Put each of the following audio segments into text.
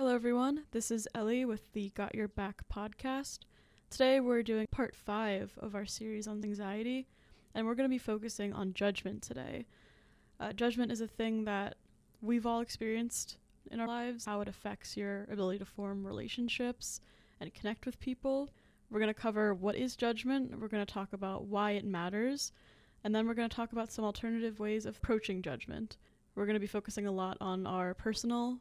Hello, everyone. This is Ellie with the Got Your Back podcast. Today, we're doing part 5 of our series on anxiety, and we're going to be focusing on judgment today. Judgment is a thing that we've all experienced in our lives, how it affects your ability to form relationships and connect with people. We're going to cover what is judgment, we're going to talk about why it matters, and then we're going to talk about some alternative ways of approaching judgment. We're going to be focusing a lot on our personal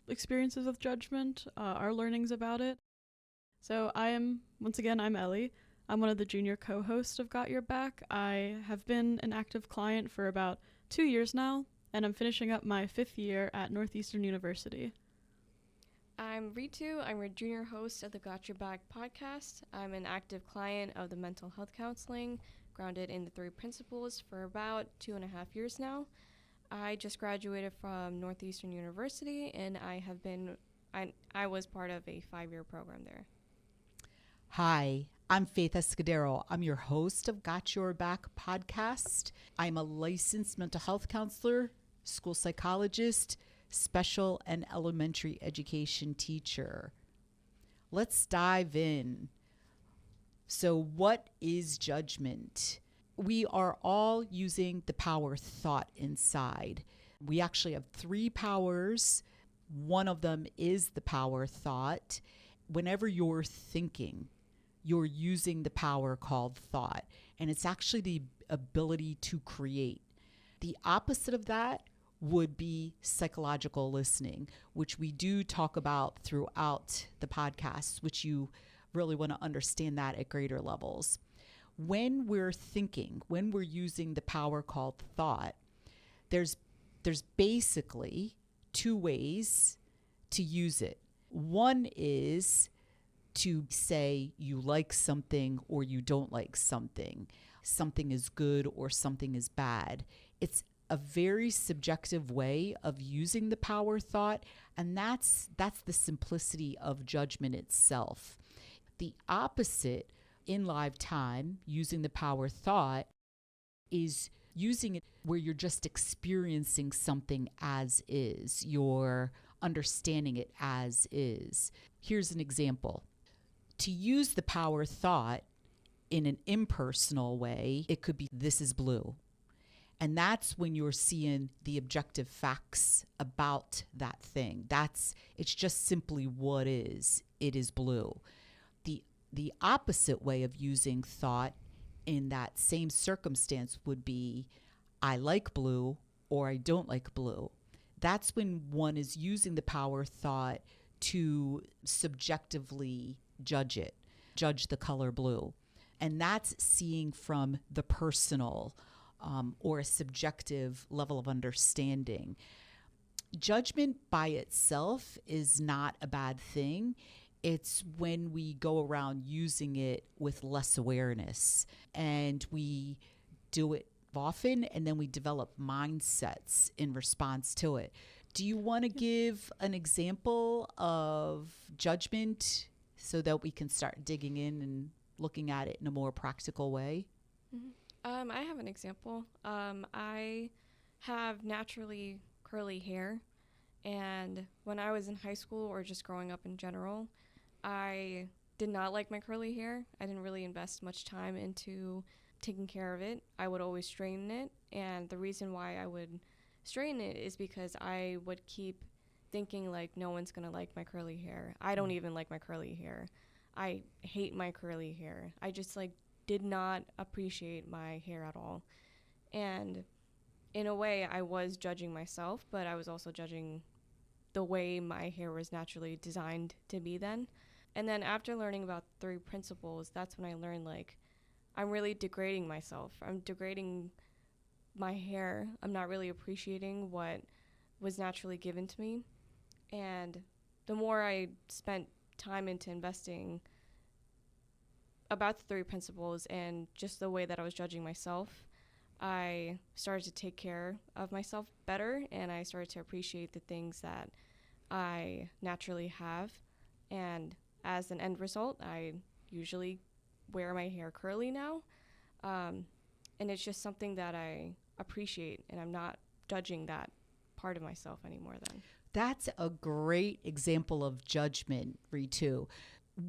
experiences with judgment, our learnings about it. So I'm Ellie. I'm one of the junior co-hosts of Got Your Back. I have been an active client for about 2 years now, and I'm finishing up my 5th year at Northeastern University. I'm Ritu. I'm a junior host of the Got Your Back podcast. I'm an active client of the mental health counseling, grounded in the 3 principles for about 2.5 years now. I just graduated from Northeastern University, and I was part of a 5-year program there. Hi, I'm Faith Escudero. I'm your host of Got Your Back podcast. I'm a licensed mental health counselor, school psychologist, special and elementary education teacher. Let's dive in. So, what is judgment? We are all using the power thought inside. We actually have 3 powers. One of them is the power thought. Whenever you're thinking, you're using the power called thought, and it's actually the ability to create. The opposite of that would be psychological listening, which we do talk about throughout the podcast, which you really want to understand that at greater levels. When we're thinking, when we're using the power called thought, there's basically 2 ways to use it. One is to say you like something or you don't like something. Something is good or something is bad. It's a very subjective way of using the power thought, and that's the simplicity of judgment itself. The opposite in live time, using the power thought, is using it where you're just experiencing something as is. You're understanding it as is. Here's an example. To use the power thought in an impersonal way, it could be, this is blue. And that's when you're seeing the objective facts about that thing. It's just simply what is. It is blue. The opposite way of using thought in that same circumstance would be, I like blue or I don't like blue. That's when one is using the power thought to subjectively judge the color blue. And that's seeing from the personal or a subjective level of understanding. Judgment by itself is not a bad thing. It's when we go around using it with less awareness, and we do it often, and then we develop mindsets in response to it. Do you want to give an example of judgment so that we can start digging in and looking at it in a more practical way? Mm-hmm. I have an example. I have naturally curly hair, and when I was in high school or just growing up in general, I did not like my curly hair. I didn't really invest much time into taking care of it. I would always straighten it, and the reason why I would straighten it is because I would keep thinking like, no one's gonna like my curly hair. I don't even like my curly hair. I hate my curly hair. I just did not appreciate my hair at all. And in a way, I was judging myself, but I was also judging the way my hair was naturally designed to be then. And then after learning about 3 principles, that's when I learned I'm really degrading myself. I'm degrading my hair. I'm not really appreciating what was naturally given to me. And the more I spent time into investing about the 3 principles and just the way that I was judging myself, I started to take care of myself better, and I started to appreciate the things that I naturally have. And as an end result, I usually wear my hair curly now. And it's just something that I appreciate, and I'm not judging that part of myself anymore then. That's a great example of judgment, Ritu.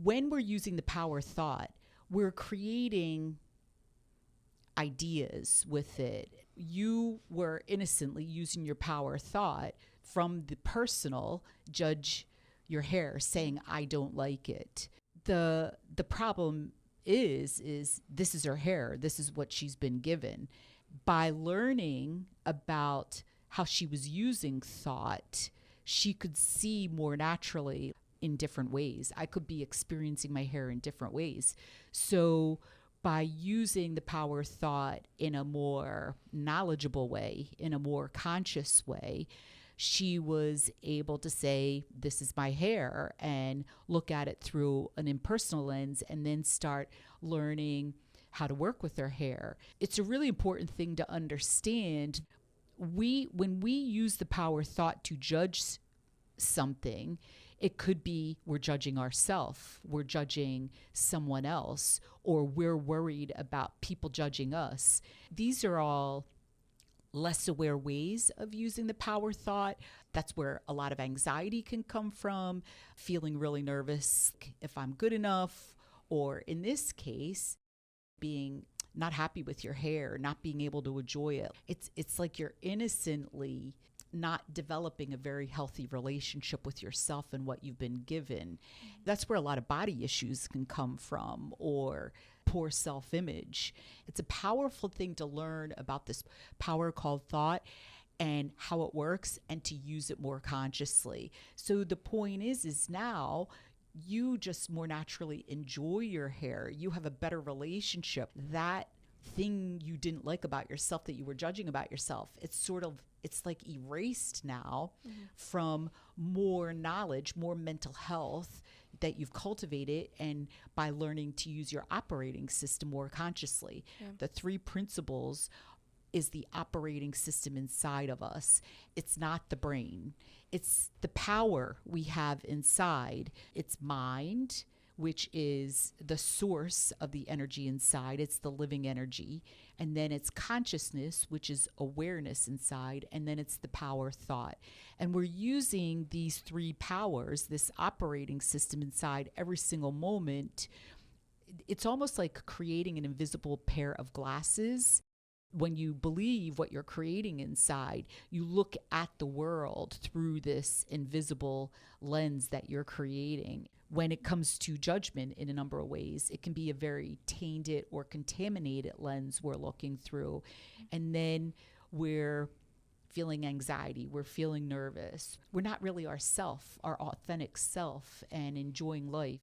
When we're using the power thought, we're creating ideas with it. You were innocently using your power thought from the personal, judge your hair, saying, I don't like it. The problem is this is her hair. This is what she's been given. By learning about how she was using thought, she could see more naturally in different ways. I could be experiencing my hair in different ways. So by using the power thought in a more knowledgeable way, in a more conscious way, she was able to say, this is my hair, and look at it through an impersonal lens, and then start learning how to work with her hair. It's a really important thing to understand. When we use the power thought to judge something, it could be we're judging ourselves, we're judging someone else, or we're worried about people judging us. These are all less aware ways of using the power thought. That's where a lot of anxiety can come from, feeling really nervous if I'm good enough, or in this case, being not happy with your hair, not being able to enjoy it. It's like you're innocently not developing a very healthy relationship with yourself and what you've been given. That's where a lot of body issues can come from, or poor self-image. It's a powerful thing to learn about this power called thought and how it works, and to use it more consciously. So the point is now you just more naturally enjoy your hair. You have a better relationship. That thing you didn't like about yourself, that you were judging about yourself, it's like erased now from more knowledge, more mental health that you've cultivated, and by learning to use your operating system more consciously. Yeah. The 3 principles is the operating system inside of us. It's not the brain. It's the power we have inside. It's mind, which is the source of the energy inside. It's the living energy. And then it's consciousness, which is awareness inside. And then it's the power thought. And we're using these 3 powers, this operating system inside every single moment. It's almost like creating an invisible pair of glasses. When you believe what you're creating inside, you look at the world through this invisible lens that you're creating. When it comes to judgment, in a number of ways, it can be a very tainted or contaminated lens we're looking through. And then we're feeling anxiety, we're feeling nervous. We're not really ourself, our authentic self, and enjoying life.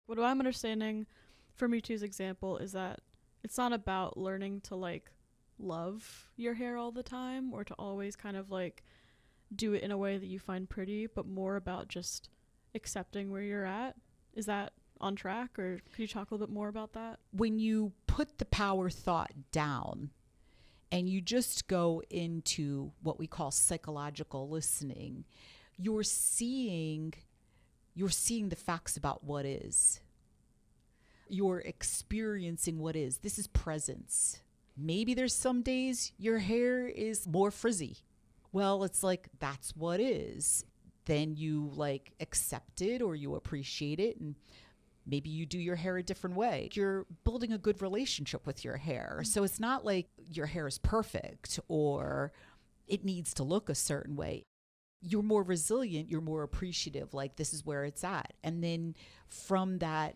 What I'm understanding from you two's example is that it's not about learning to like love your hair all the time, or to always kind of like do it in a way that you find pretty, but more about just accepting where you're at. Is that on track, or could you talk a little bit more about that? When you put the power thought down and you just go into what we call psychological listening, you're seeing the facts about what is. You're experiencing what is. This is presence. Maybe there's some days your hair is more frizzy. Well, it's like, that's what is. Then you like accept it, or you appreciate it, and maybe you do your hair a different way. You're building a good relationship with your hair. So it's not like your hair is perfect or it needs to look a certain way. You're more resilient, you're more appreciative, like this is where it's at. And then from that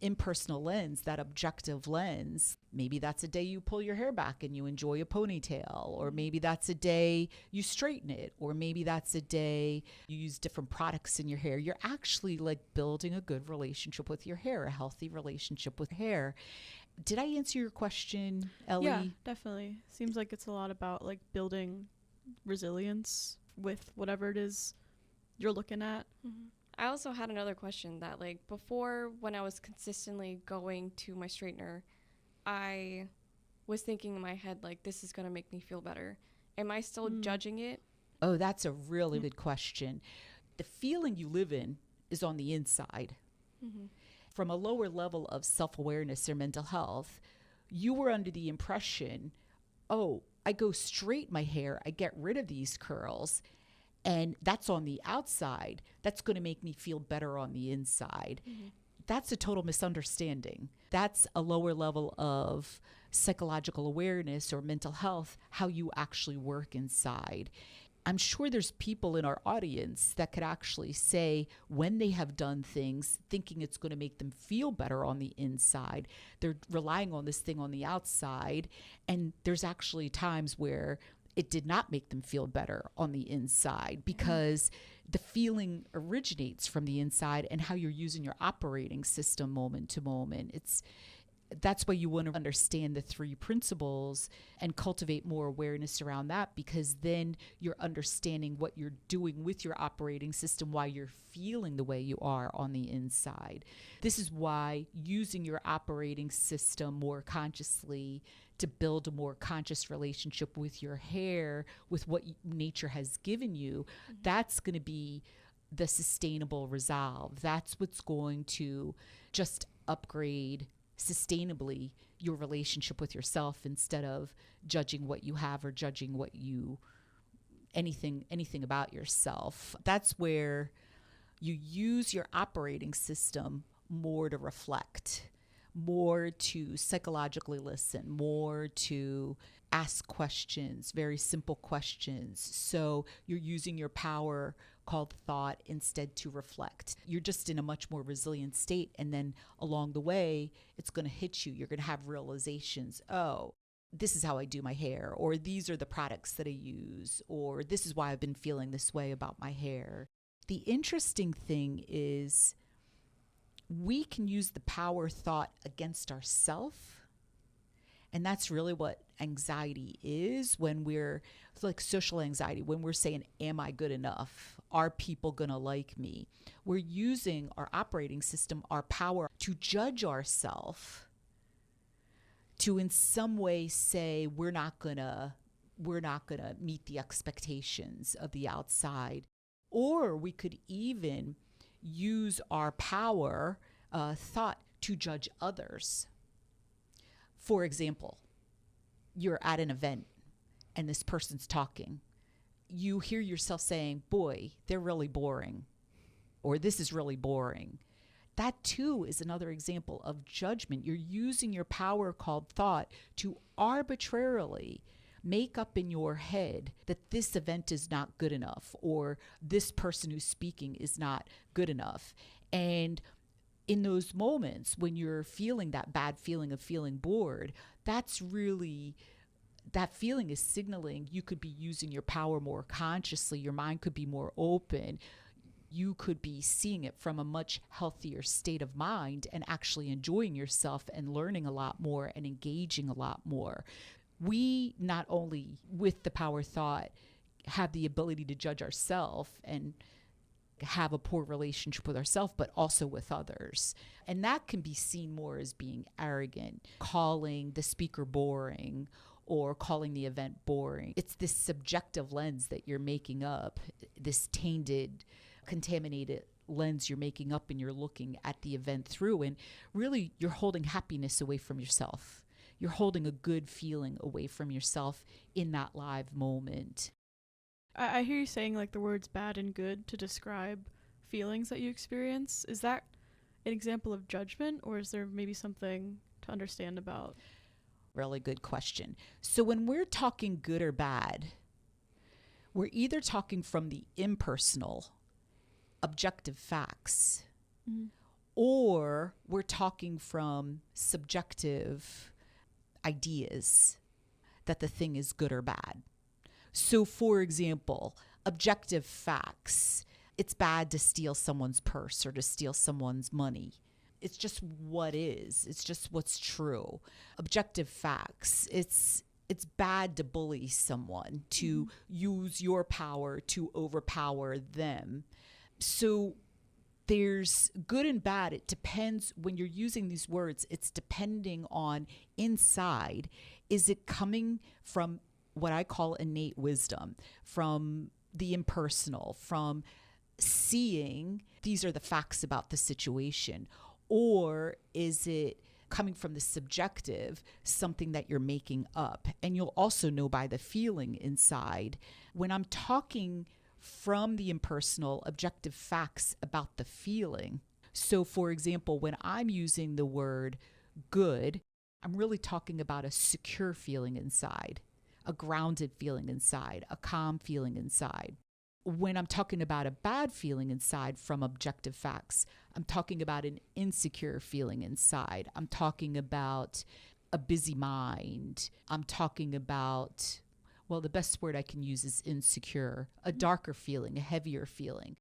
impersonal lens, that objective lens, maybe that's a day you pull your hair back and you enjoy a ponytail, or maybe that's a day you straighten it, or maybe that's a day you use different products in your hair. You're actually like building a good relationship with your hair, a healthy relationship with hair. Did I answer your question, Ellie? Yeah, definitely. Seems like it's a lot about like building resilience with whatever it is you're looking at. Mm-hmm. I also had another question that, like, before, when I was consistently going to my straightener, I was thinking in my head, like, this is going to make me feel better. Am I still judging it? Oh, that's a really good question. The feeling you live in is on the inside. Mm-hmm. From a lower level of self-awareness or mental health, you were under the impression, oh, I go straight my hair, I get rid of these curls, And that's on the outside. That's going to make me feel better on the inside. Mm-hmm. That's a total misunderstanding. That's a lower level of psychological awareness or mental health, how you actually work inside. I'm sure there's people in our audience that could actually say when they have done things thinking it's going to make them feel better on the inside, they're relying on this thing on the outside. And there's actually times where it did not make them feel better on the inside because the feeling originates from the inside and how you're using your operating system moment to moment. That's why you want to understand the three principles and cultivate more awareness around that, because then you're understanding what you're doing with your operating system, why you're feeling the way you are on the inside. This is why using your operating system more consciously to build a more conscious relationship with your hair, with what nature has given you, that's going to be the sustainable resolve. That's what's going to just upgrade sustainably your relationship with yourself, instead of judging what you have or judging what you anything about yourself. That's where you use your operating system more to reflect, more to psychologically listen, more to ask questions, very simple questions. So you're using your power called thought instead to reflect. You're just in a much more resilient state. And then along the way, it's going to hit you. You're going to have realizations. Oh, this is how I do my hair, or these are the products that I use, or this is why I've been feeling this way about my hair. The interesting thing is we can use the power thought against ourselves. And that's really what anxiety is, when we're like social anxiety, when we're saying, am I good enough? Are people going to like me? We're using our operating system, our power, to judge ourselves, to in some way say we're not going to meet the expectations of the outside. Or we could even use our power thought to judge others. For example, you're at an event and this person's talking. You hear yourself saying, boy, they're really boring, or this is really boring. That too is another example of judgment. You're using your power called thought to arbitrarily make up in your head that this event is not good enough, or this person who's speaking is not good enough. And in those moments when you're feeling that bad feeling of feeling bored, that feeling is signaling you could be using your power more consciously. Your mind could be more open. You could be seeing it from a much healthier state of mind and actually enjoying yourself and learning a lot more and engaging a lot more. We not only, with the power thought, have the ability to judge ourselves and have a poor relationship with ourselves, but also with others. And that can be seen more as being arrogant, calling the speaker boring, or calling the event boring. It's this subjective lens that you're making up, this tainted, contaminated lens you're making up, and you're looking at the event through. And really, you're holding happiness away from yourself. You're holding a good feeling away from yourself in that live moment. I hear you saying like the words bad and good to describe feelings that you experience. Is that an example of judgment, or is there maybe something to understand about? Really good question. So when we're talking good or bad, we're either talking from the impersonal, objective facts, or we're talking from subjective ideas that the thing is good or bad. So, for example, objective facts. It's bad to steal someone's purse or to steal someone's money. It's just what is. It's just what's true. Objective facts. It's bad to bully someone, to use your power to overpower them. So there's good and bad. It depends when you're using these words. It's depending on inside. Is it coming from what I call innate wisdom, from the impersonal, from seeing these are the facts about the situation? Or is it coming from the subjective, something that you're making up? And you'll also know by the feeling inside. When I'm talking from the impersonal, objective facts about the feeling. So, for example, when I'm using the word good, I'm really talking about a secure feeling inside, a grounded feeling inside, a calm feeling inside. When I'm talking about a bad feeling inside from objective facts, I'm talking about an insecure feeling inside. I'm talking about a busy mind. I'm talking about, well, the best word I can use is insecure, a darker feeling, a heavier feeling.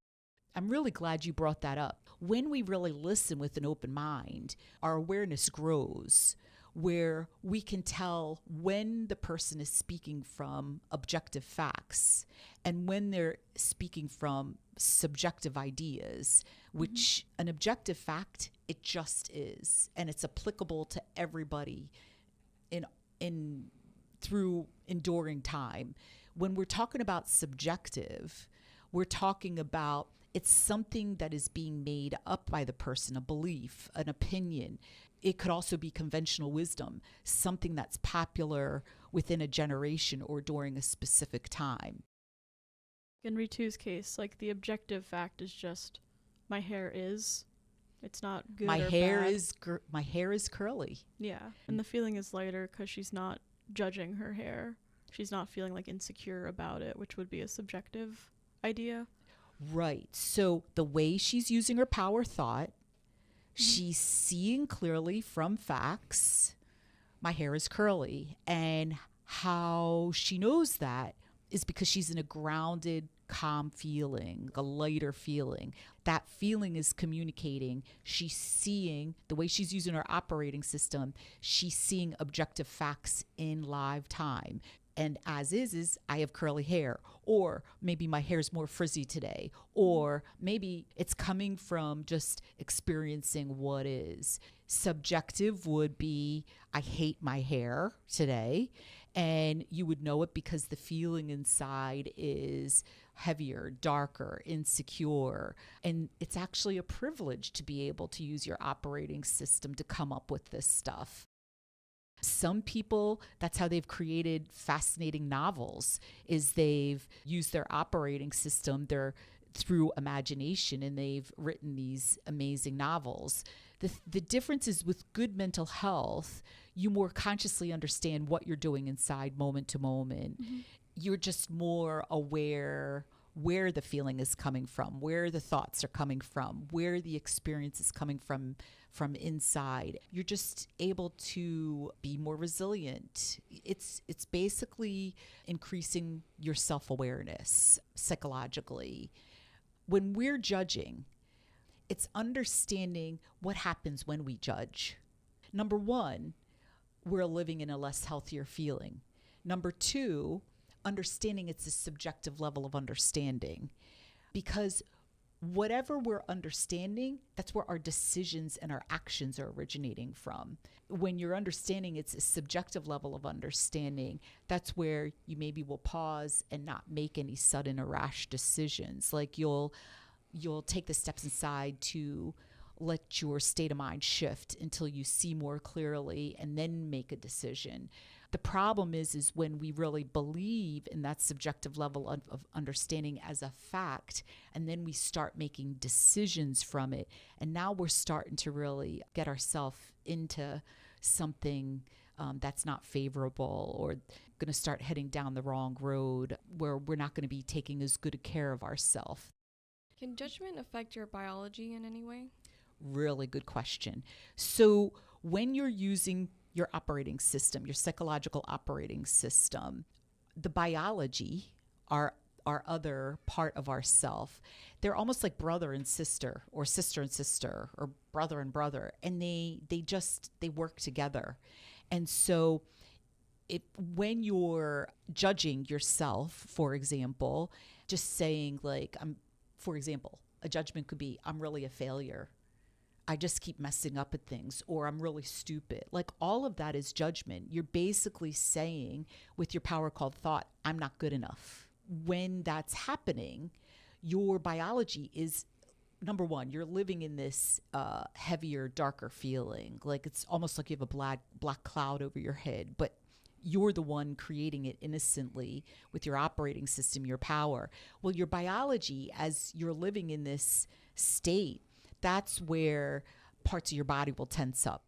I'm really glad you brought that up. When we really listen with an open mind, our awareness grows, where we can tell when the person is speaking from objective facts and when they're speaking from subjective ideas, which an objective fact, it just is, and it's applicable to everybody in through enduring time. When we're talking about subjective, we're talking about it's something that is being made up by the person, a belief, an opinion. It could also be conventional wisdom, something that's popular within a generation or during a specific time. In Ritu's case, like the objective fact is just my hair is. It's not good My or hair bad. my hair is curly. Yeah, and the feeling is lighter because she's not judging her hair. She's not feeling like insecure about it, which would be a subjective idea. Right. So the way she's using her power thought, she's seeing clearly from facts, my hair is curly. And how she knows that is because she's in a grounded, calm feeling, a lighter feeling. That feeling is communicating. She's seeing, the way she's using her operating system, she's seeing objective facts in live time. And as is I have curly hair, or maybe my hair's more frizzy today, or maybe it's coming from just experiencing what is. Subjective would be, I hate my hair today. And you would know it because the feeling inside is heavier, darker, insecure. And it's actually a privilege to be able to use your operating system to come up with this stuff. Some people, that's how they've created fascinating novels, is they've used their operating system through imagination, and they've written these amazing novels. The difference is with good mental health, you more consciously understand what you're doing inside moment to moment. You're just more aware where the feeling is coming from, where the thoughts are coming from, where the experience is coming from inside. You're just able to be more resilient. It's basically increasing your self-awareness psychologically. When we're judging, it's understanding what happens when we judge. Number one, we're living in a less healthier feeling. Number two, understanding it's a subjective level of understanding, because whatever we're understanding, that's where our decisions and our actions are originating from. When you're understanding it's a subjective level of understanding, that's where you maybe will pause and not make any sudden or rash decisions. Like you'll take the steps inside to let your state of mind shift until you see more clearly and then make a decision. The problem is when we really believe in that subjective level of understanding as a fact, and then we start making decisions from it. And now we're starting to really get ourselves into something that's not favorable, or going to start heading down the wrong road where we're not going to be taking as good a care of ourselves. Can judgment affect your biology in any way? Really good question. So when you're using your operating system, your psychological operating system, the biology, our other part of ourself, they're almost like brother and sister, or sister and sister, or brother and brother, and they work together. And so when you're judging yourself, for example, just saying like, for example, a judgment could be, I'm really a failure. I just keep messing up at things, or I'm really stupid. Like all of that is judgment. You're basically saying with your power called thought, I'm not good enough. When that's happening, your biology is, number one, you're living in this heavier, darker feeling. Like it's almost like you have a black cloud over your head, but you're the one creating it innocently with your operating system, your power. Well, your biology, as you're living in this state, that's where parts of your body will tense up.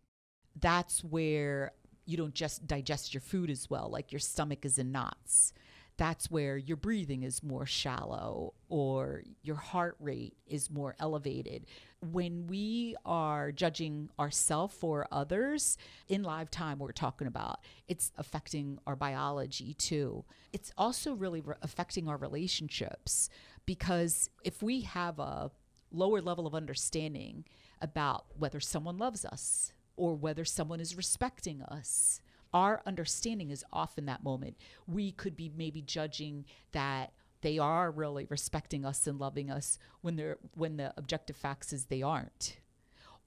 That's where you don't just digest your food as well, like your stomach is in knots. That's where your breathing is more shallow or your heart rate is more elevated. When we are judging ourselves or others in live time, we're talking about, it's affecting our biology too. It's also really affecting our relationships, because if we have a lower level of understanding about whether someone loves us or whether someone is respecting us, our understanding is off in that moment. We could be maybe judging that they are really respecting us and loving us when the objective facts is they aren't.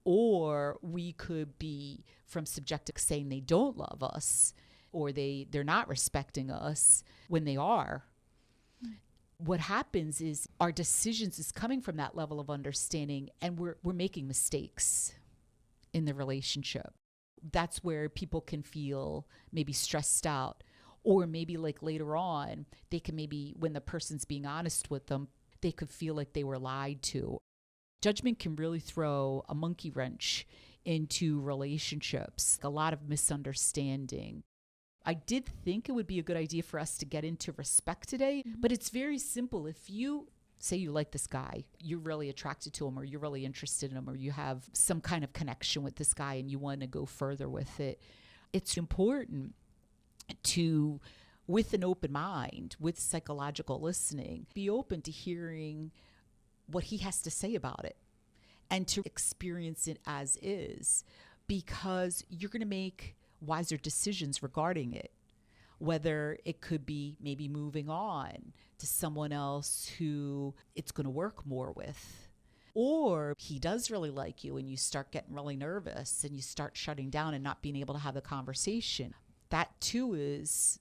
Or we could be from subjective saying they don't love us or they're not respecting us when they are. What happens is our decisions is coming from that level of understanding, and we're making mistakes in the relationship. That's where people can feel maybe stressed out, or maybe like later on, they can maybe, when the person's being honest with them, they could feel like they were lied to. Judgment can really throw a monkey wrench into relationships, a lot of misunderstanding. I did think it would be a good idea for us to get into respect today, but it's very simple. If you say you like this guy, you're really attracted to him, or you're really interested in him, or you have some kind of connection with this guy and you want to go further with it, it's important to, with an open mind, with psychological listening, be open to hearing what he has to say about it and to experience it as is, because you're going to make wiser decisions regarding it. Whether it could be maybe moving on to someone else who it's going to work more with, or he does really like you and you start getting really nervous and you start shutting down and not being able to have the conversation. That too is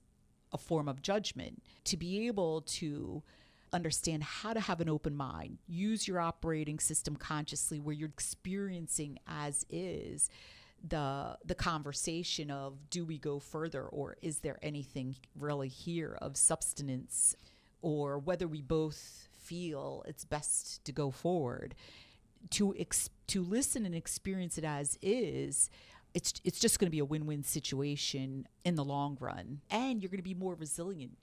a form of judgment. To be able to understand how to have an open mind, use your operating system consciously, where you're experiencing as is the conversation of, do we go further, or is there anything really here of substance, or whether we both feel it's best to go forward. To listen and experience it as is, it's just going to be a win-win situation in the long run, and you're going to be more resilient.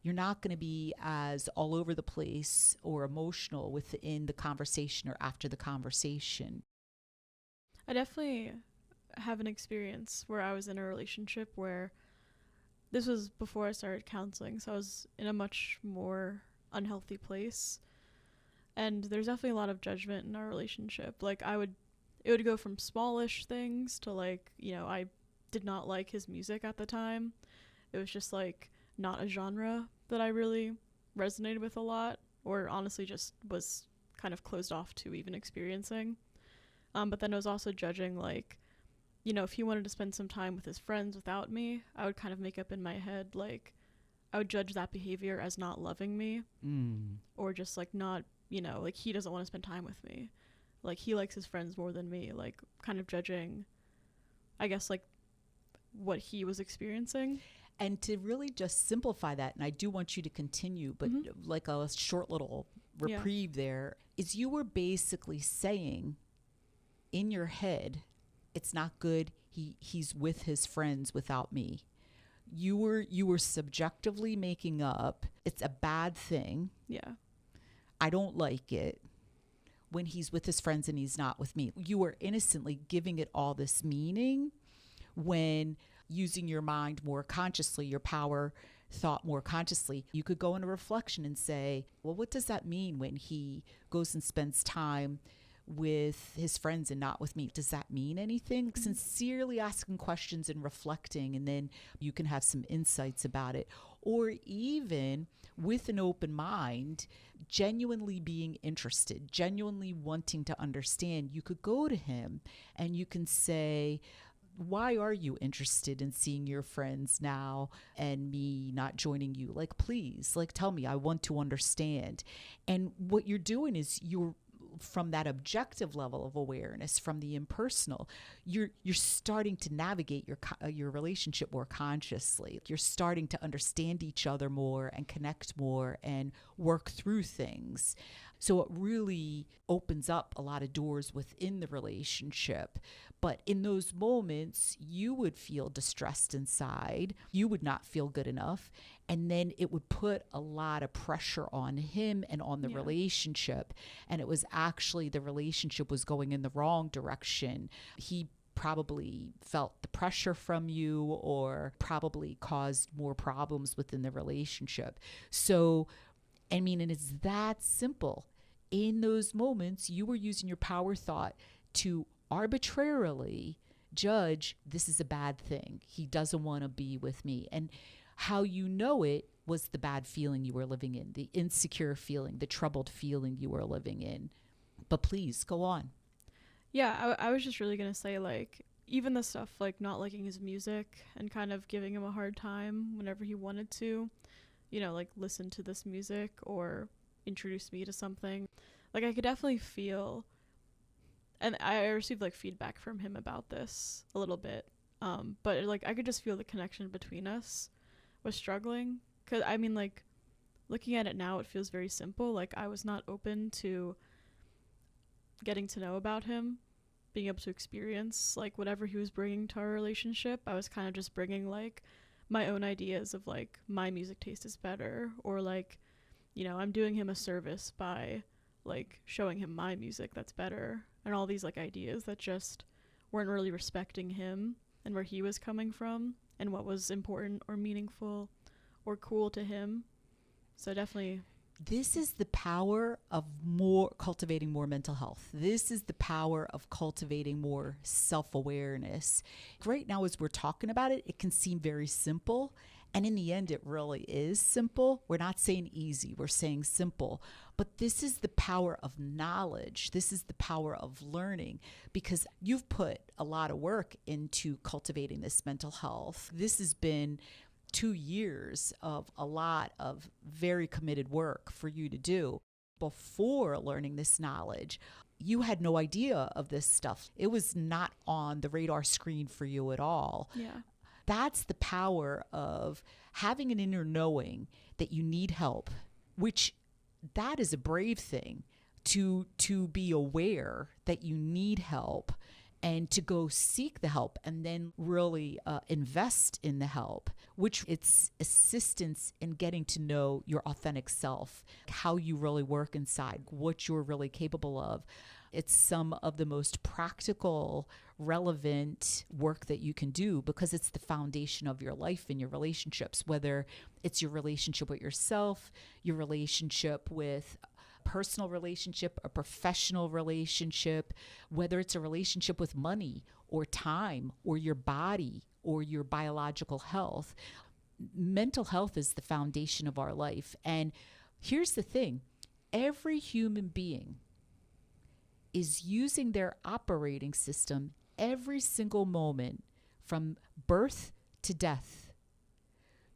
You're not going to be as all over the place or emotional within the conversation or after the conversation. I definitely have an experience where I was in a relationship where, this was before I started counseling, so I was in a much more unhealthy place, and there's definitely a lot of judgment in our relationship. Like, it would go from smallish things to, like, I did not like his music at the time. It was just like not a genre that I really resonated with a lot, or honestly just was kind of closed off to even experiencing. But then I was also judging, like, if he wanted to spend some time with his friends without me, I would kind of make up in my head, like, I would judge that behavior as not loving me, or just, like, not, like, he doesn't want to spend time with me. Like, he likes his friends more than me, like, kind of judging, I guess, like, what he was experiencing. And to really just simplify that, and I do want you to continue, but like a short little reprieve there, is you were basically saying in your head, it's not good, he's with his friends without me. You were subjectively making up, it's a bad thing. Yeah. I don't like it when he's with his friends and he's not with me. You were innocently giving it all this meaning, when using your mind more consciously, your power thought more consciously, you could go into reflection and say, well, what does that mean when he goes and spends time with his friends and not with me? Does that mean anything? Sincerely asking questions and reflecting, and then you can have some insights about it. Or even with an open mind, genuinely being interested, genuinely wanting to understand, you could go to him and you can say, why are you interested in seeing your friends now and me not joining you? Like, please, like, tell me, I want to understand. And what you're doing is you're from that objective level of awareness, from the impersonal, you're starting to navigate your relationship more consciously. You're starting to understand each other more and connect more and work through things. So it really opens up a lot of doors within the relationship. But in those moments, you would feel distressed inside. You would not feel good enough. And then it would put a lot of pressure on him and on the relationship. And it was actually the relationship was going in the wrong direction. He probably felt the pressure from you or probably caused more problems within the relationship. So, I mean, and it's that simple. In those moments, you were using your power thought to arbitrarily judge, this is a bad thing. He doesn't want to be with me. And how you know it was the bad feeling you were living in, the insecure feeling, the troubled feeling you were living in. But please go on. Yeah, I was just really going to say, like, even the stuff like not liking his music and kind of giving him a hard time whenever he wanted to, you know, like listen to this music or introduce me to something. Like I could definitely feel, and I received like feedback from him about this a little bit, but like I could just feel the connection between us was struggling. Cause I mean, like looking at it now, it feels very simple. Like I was not open to getting to know about him, being able to experience like whatever he was bringing to our relationship. I was kind of just bringing like my own ideas of like my music taste is better, or like, you know, I'm doing him a service by like showing him my music that's better, and all these like ideas that just weren't really respecting him and where he was coming from and what was important or meaningful or cool to him. So definitely, this is the power of cultivating more mental health. This is the power of cultivating more self-awareness. Right now, as we're talking about it, it can seem very simple. And in the end, it really is simple. We're not saying easy, we're saying simple. But this is the power of knowledge. This is the power of learning, because you've put a lot of work into cultivating this mental health. This has been 2 years of a lot of very committed work for you to do. Before learning this knowledge, you had no idea of this stuff. It was not on the radar screen for you at all. yeah. That's the power of having an inner knowing that you need help, which that is a brave thing, to be aware that you need help and to go seek the help and then really invest in the help, which it's assistance in getting to know your authentic self, how you really work inside, what you're really capable of. It's some of the most practical, relevant work that you can do, because it's the foundation of your life and your relationships, whether it's your relationship with yourself, your relationship with personal relationship, a professional relationship, whether it's a relationship with money or time or your body or your biological health. Mental health is the foundation of our life. And here's the thing, every human being is using their operating system every single moment from birth to death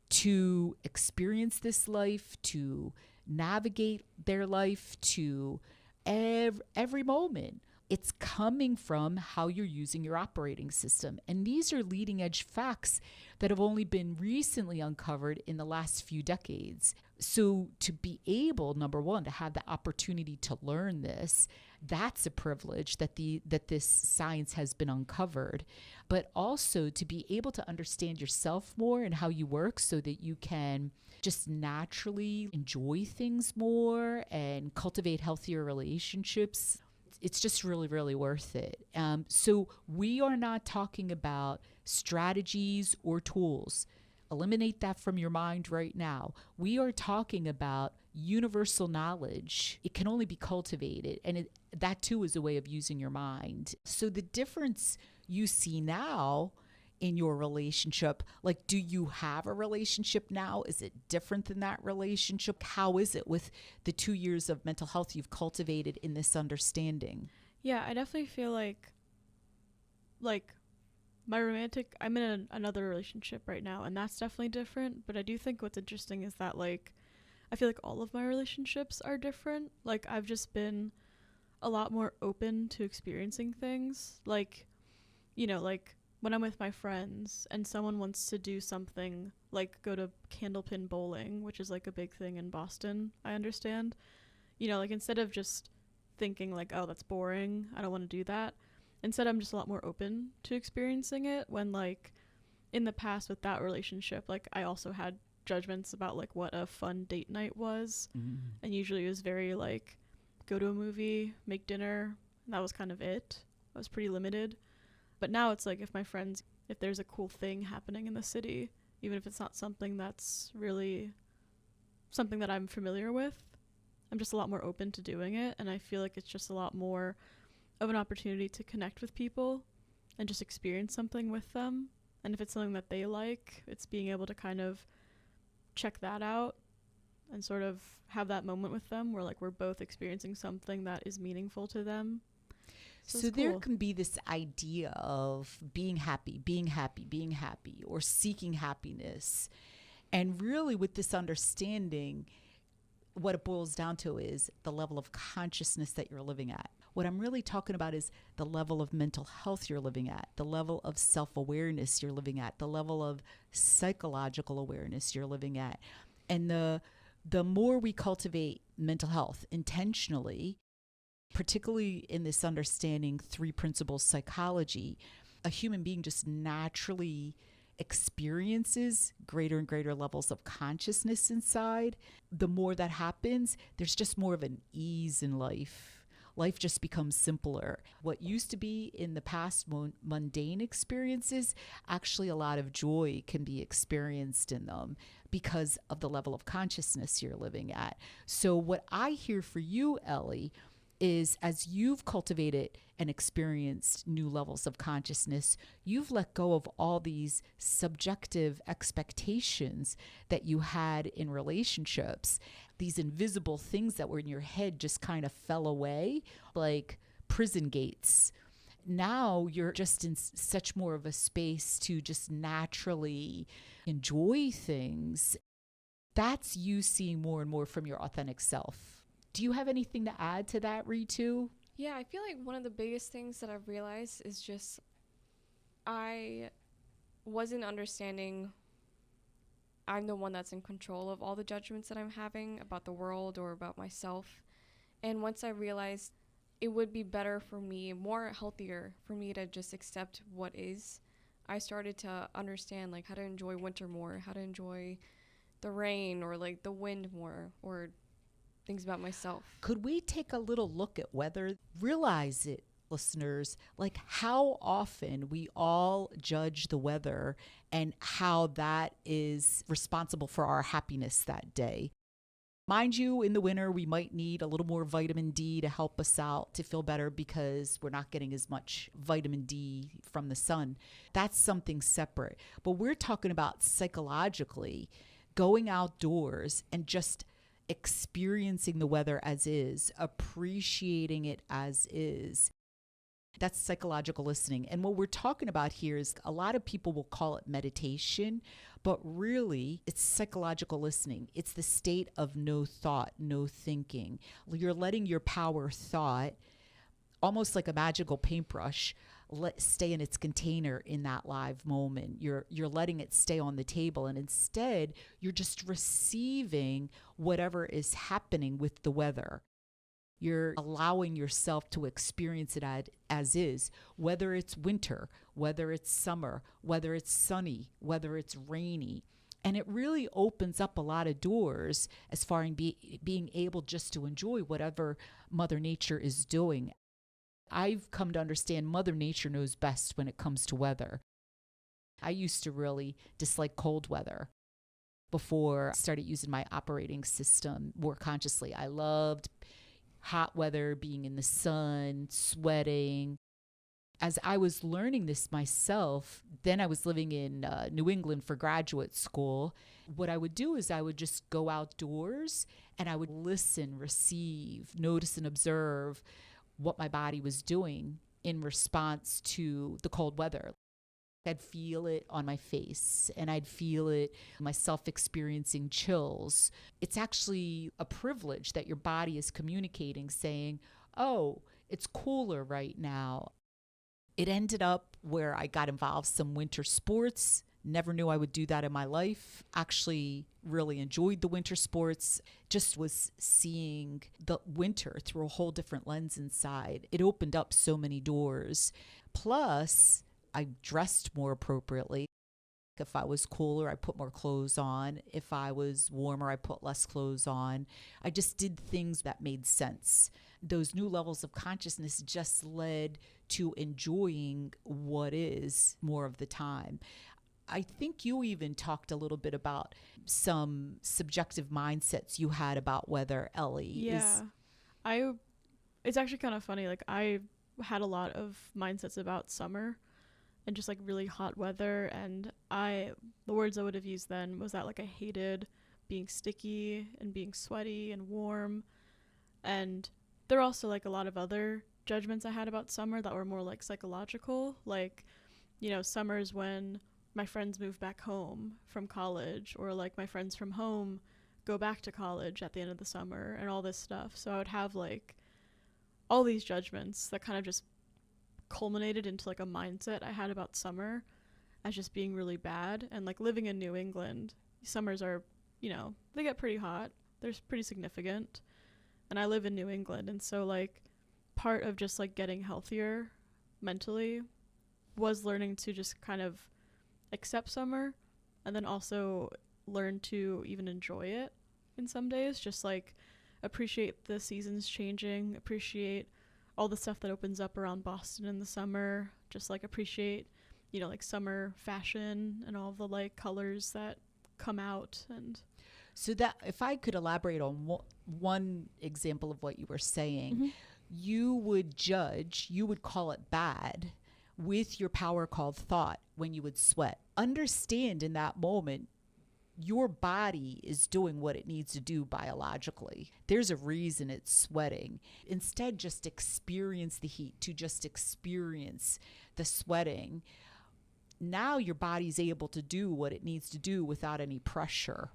to experience this life, to navigate their life, to every moment. It's coming from how you're using your operating system. And these are leading edge facts that have only been recently uncovered in the last few decades. So to be able, number one, to have the opportunity to learn this, that's a privilege that this science has been uncovered. But also to be able to understand yourself more and how you work so that you can just naturally enjoy things more and cultivate healthier relationships. It's just really, really worth it. So we are not talking about strategies or tools. Eliminate that from your mind right now. We are talking about universal knowledge. It can only be cultivated, and that too is a way of using your mind. So the difference you see now in your relationship, like, do you have a relationship now? Is it different than that relationship? How is it with the 2 years of mental health you've cultivated in this understanding? Yeah, I definitely feel like I'm in another relationship right now, and that's definitely different. But I do think what's interesting is that like I feel like all of my relationships are different. Like I've just been a lot more open to experiencing things. Like, like when I'm with my friends and someone wants to do something like go to candlepin bowling, which is like a big thing in Boston, I understand. Like instead of just thinking like, oh, that's boring, I don't want to do that. Instead, I'm just a lot more open to experiencing it when like in the past with that relationship, like I also had judgments about like what a fun date night was. And usually it was very like go to a movie, make dinner, and that was kind of it. I was pretty limited. But now it's like if there's a cool thing happening in the city, even if it's not something that's really something that I'm familiar with, I'm just a lot more open to doing it. And I feel like it's just a lot more of an opportunity to connect with people and just experience something with them. And if it's something that they like, it's being able to kind of check that out and sort of have that moment with them where like we're both experiencing something that is meaningful to them. So there can be this idea of being happy, or seeking happiness. And really with this understanding, what it boils down to is the level of consciousness that you're living at. What I'm really talking about is the level of mental health you're living at, the level of self-awareness you're living at, the level of psychological awareness you're living at. And the more we cultivate mental health intentionally, particularly in this understanding 3 principles psychology, a human being just naturally experiences greater and greater levels of consciousness inside. The more that happens, there's just more of an ease in life. Life just becomes simpler. What used to be in the past mundane experiences, actually a lot of joy can be experienced in them because of the level of consciousness you're living at. So what I hear for you, Ellie, is as you've cultivated and experienced new levels of consciousness, you've let go of all these subjective expectations that you had in relationships. These invisible things that were in your head just kind of fell away like prison gates. Now you're just in such more of a space to just naturally enjoy things. That's you seeing more and more from your authentic self. Do you have anything to add to that, Ritu? Yeah, I feel like one of the biggest things that I've realized is just I wasn't understanding I'm the one that's in control of all the judgments that I'm having about the world or about myself. And once I realized it would be better for me, more healthier for me to just accept what is, I started to understand like how to enjoy winter more, how to enjoy the rain or like the wind more, or things about myself. Could we take a little look at weather? Realize it, listeners, like how often we all judge the weather and how that is responsible for our happiness that day. Mind you, in the winter, we might need a little more vitamin D to help us out to feel better because we're not getting as much vitamin D from the sun. That's something separate. But we're talking about psychologically going outdoors and just experiencing the weather as is, appreciating it as is. That's psychological listening. And what we're talking about here is a lot of people will call it meditation, but really it's psychological listening. It's the state of no thought, no thinking. You're letting your power thought, almost like a magical paintbrush, stay in its container in that live moment. You're letting it stay on the table, and instead you're just receiving whatever is happening with the weather. You're allowing yourself to experience it as is, whether it's winter, whether it's summer, whether it's sunny, whether it's rainy. And it really opens up a lot of doors as far as being able just to enjoy whatever Mother Nature is doing. I've come to understand Mother Nature knows best when it comes to weather. I used to really dislike cold weather before I started using my operating system more consciously. I loved hot weather, being in the sun, sweating. As I was learning this myself, then I was living in New England for graduate school. What I would do is I would just go outdoors and I would listen, receive, notice and observe what my body was doing in response to the cold weather. I'd feel it on my face and I'd feel it myself experiencing chills. It's actually a privilege that your body is communicating, saying, oh, it's cooler right now. It ended up where I got involved some winter sports. Never knew I would do that in my life. Actually, really enjoyed the winter sports. Just was seeing the winter through a whole different lens inside. It opened up so many doors. Plus, I dressed more appropriately. If I was cooler, I put more clothes on. If I was warmer, I put less clothes on. I just did things that made sense. Those new levels of consciousness just led to enjoying what is more of the time. I think you even talked a little bit about some subjective mindsets you had about weather, Ellie. Yeah. It's actually kind of funny. Like, I had a lot of mindsets about summer and just like really hot weather, and the words I would have used then was that like I hated being sticky and being sweaty and warm. And there are also like a lot of other judgments I had about summer that were more like psychological, like, summers when my friends move back home from college, or like my friends from home go back to college at the end of the summer, and all this stuff. So I would have like all these judgments that kind of just culminated into like a mindset I had about summer as just being really bad. And like living in New England, summers are, they get pretty hot. They're pretty significant. And I live in New England, and so like part of just like getting healthier mentally was learning to just kind of accept summer, and then also learn to even enjoy it in some days, just like appreciate the seasons changing, appreciate all the stuff that opens up around Boston in the summer, just like appreciate, like summer fashion and all the like colors that come out. And so that, if I could elaborate on one example of what you were saying, you would call it bad with your power called thought when you would sweat. Understand in that moment, your body is doing what it needs to do biologically. There's a reason it's sweating. Instead, just experience the heat, to just experience the sweating. Now your body's able to do what it needs to do without any pressure.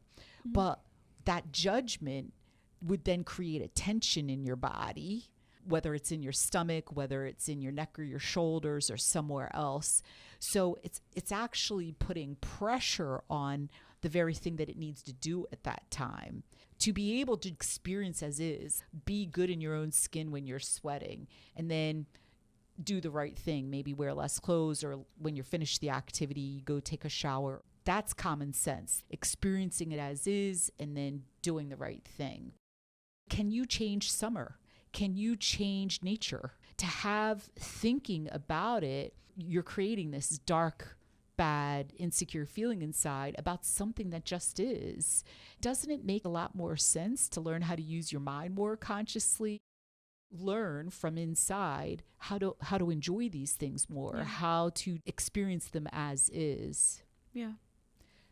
But that judgment would then create a tension in your body, whether it's in your stomach, whether it's in your neck or your shoulders or somewhere else. So it's actually putting pressure on the very thing that it needs to do at that time. To be able to experience as is, be good in your own skin when you're sweating, and then do the right thing. Maybe wear less clothes, or when you're finished the activity, go take a shower. That's common sense. Experiencing it as is and then doing the right thing. Can you change summer? Can you change nature? To have thinking about it, you're creating this dark, bad, insecure feeling inside about something that just is. Doesn't it make a lot more sense to learn how to use your mind more consciously? Learn from inside how to enjoy these things more, how to experience them as is. Yeah.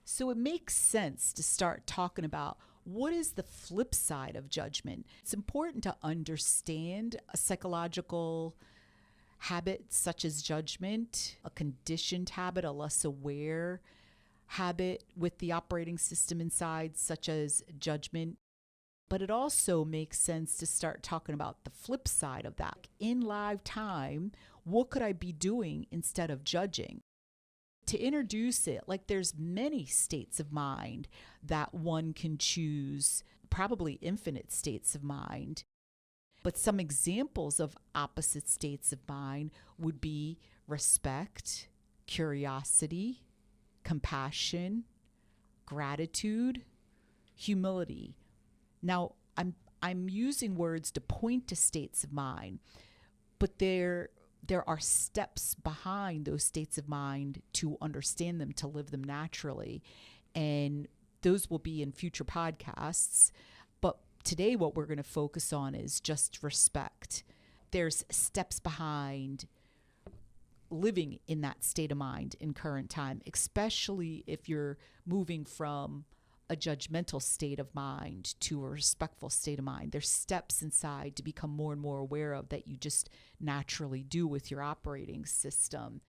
So it makes sense to start talking about what is the flip side of judgment. It's important to understand a psychological habit such as judgment, a conditioned habit, a less aware habit with the operating system inside, such as judgment. But it also makes sense to start talking about the flip side of that. In live time, what could I be doing instead of judging? To introduce it, like there's many states of mind that one can choose, probably infinite states of mind. But some examples of opposite states of mind would be respect, curiosity, compassion, gratitude, humility. Now, I'm using words to point to states of mind, but there are steps behind those states of mind to understand them, to live them naturally. And those will be in future podcasts. But today what we're going to focus on is just respect. There's steps behind living in that state of mind in current time, especially if you're moving from a judgmental state of mind to a respectful state of mind. There's steps inside to become more and more aware of that you just naturally do with your operating system.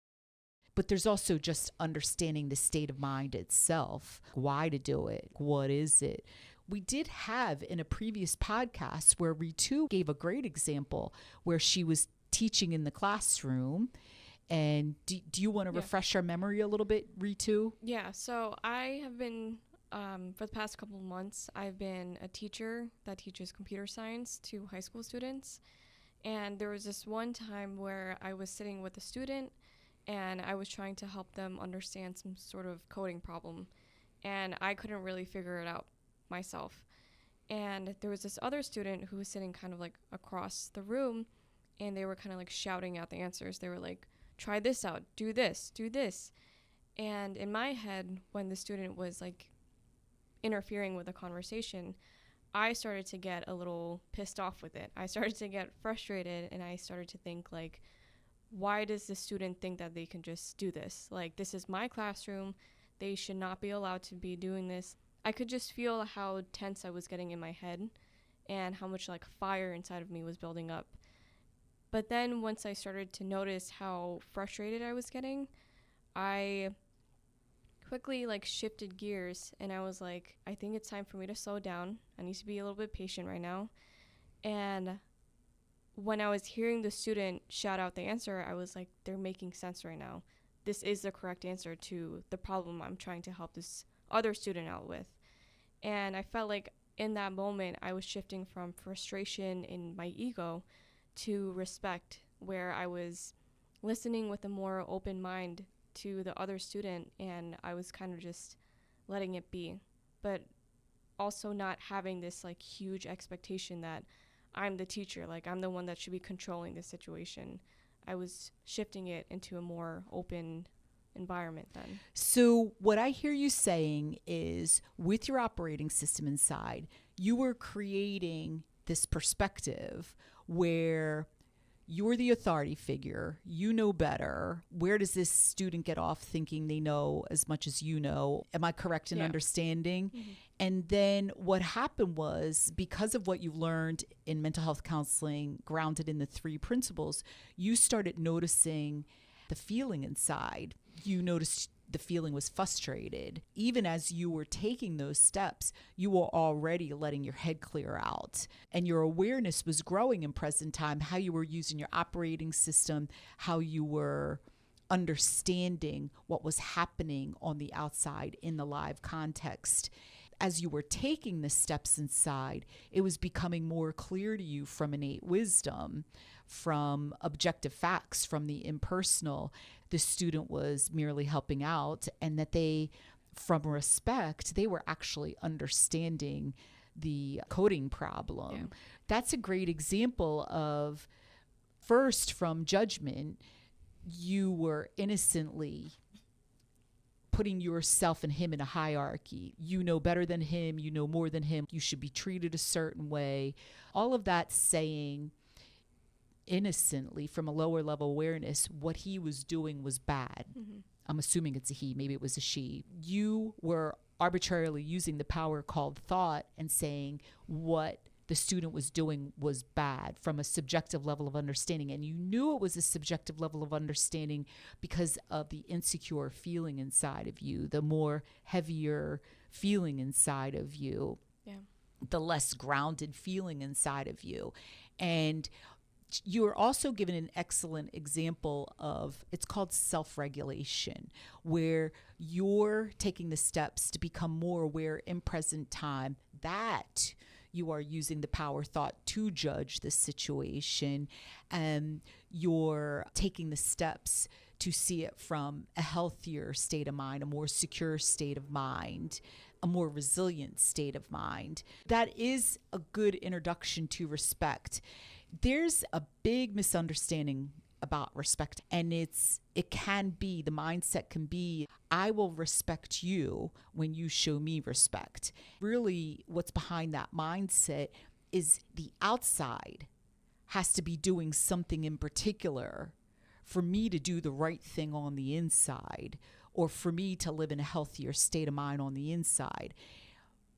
But there's also just understanding the state of mind itself, why to do it, what is it. we did have in a previous podcast where Ritu gave a great example where she was teaching in the classroom. And do you want to refresh our memory a little bit, Ritu? Yeah, so I have been, for the past couple of months, I've been a teacher that teaches computer science to high school students. And there was this one time where I was sitting with a student and I was trying to help them understand some sort of coding problem. And I couldn't really figure it out myself. And there was this other student who was sitting kind of like across the room, and they were kind of like shouting out the answers. They were like, try this out, do this, do this. And in my head, when the student was like interfering with the conversation, I started to get a little pissed off with it. I started to get frustrated, and I started to think like, why does the student think that they can just do this? Like, this is my classroom. They should not be allowed to be doing this. I could just feel how tense I was getting in my head and how much like fire inside of me was building up. But then once I started to notice how frustrated I was getting, I quickly like shifted gears, and I was like, I think it's time for me to slow down. I need to be a little bit patient right now. And when I was hearing the student shout out the answer, I was like, they're making sense right now. This is the correct answer to the problem I'm trying to help this other student out with. And I felt like in that moment, I was shifting from frustration in my ego to respect, where I was listening with a more open mind to the other student, and I was kind of just letting it be, but also not having this like huge expectation that I'm the teacher, like I'm the one that should be controlling the situation. I was shifting it into a more open environment then. So what I hear you saying is, with your operating system inside, you were creating this perspective where you're the authority figure, you know better. Where does this student get off thinking they know as much as you know? Am I correct in understanding? Mm-hmm. And then what happened was, because of what you learned in mental health counseling, grounded in the 3 principles, you started noticing the feeling inside. You noticed the feeling was frustrated. Even as you were taking those steps, you were already letting your head clear out. And your awareness was growing in present time, how you were using your operating system, how you were understanding what was happening on the outside in the live context. As you were taking the steps inside, it was becoming more clear to you from innate wisdom, from objective facts, from the impersonal. The student was merely helping out, and that they, from respect, they were actually understanding the coding problem. Yeah. That's a great example of, first, from judgment, you were innocently putting yourself and him in a hierarchy. You know better than him. You know more than him. You should be treated a certain way. All of that saying innocently from a lower level awareness, what he was doing was bad. Mm-hmm. I'm assuming it's a he. Maybe it was a she. You were arbitrarily using the power called thought and saying what the student was doing was bad from a subjective level of understanding. And you knew it was a subjective level of understanding because of the insecure feeling inside of you, the more heavier feeling inside of you, the less grounded feeling inside of you. And you are also given an excellent example of, it's called self-regulation, where you're taking the steps to become more aware in present time that you are using the power thought to judge the situation, and you're taking the steps to see it from a healthier state of mind, a more secure state of mind, a more resilient state of mind. That is a good introduction to respect. There's a big misunderstanding about respect, and the mindset can be, I will respect you when you show me respect. Really, what's behind that mindset is the outside has to be doing something in particular for me to do the right thing on the inside, or for me to live in a healthier state of mind on the inside.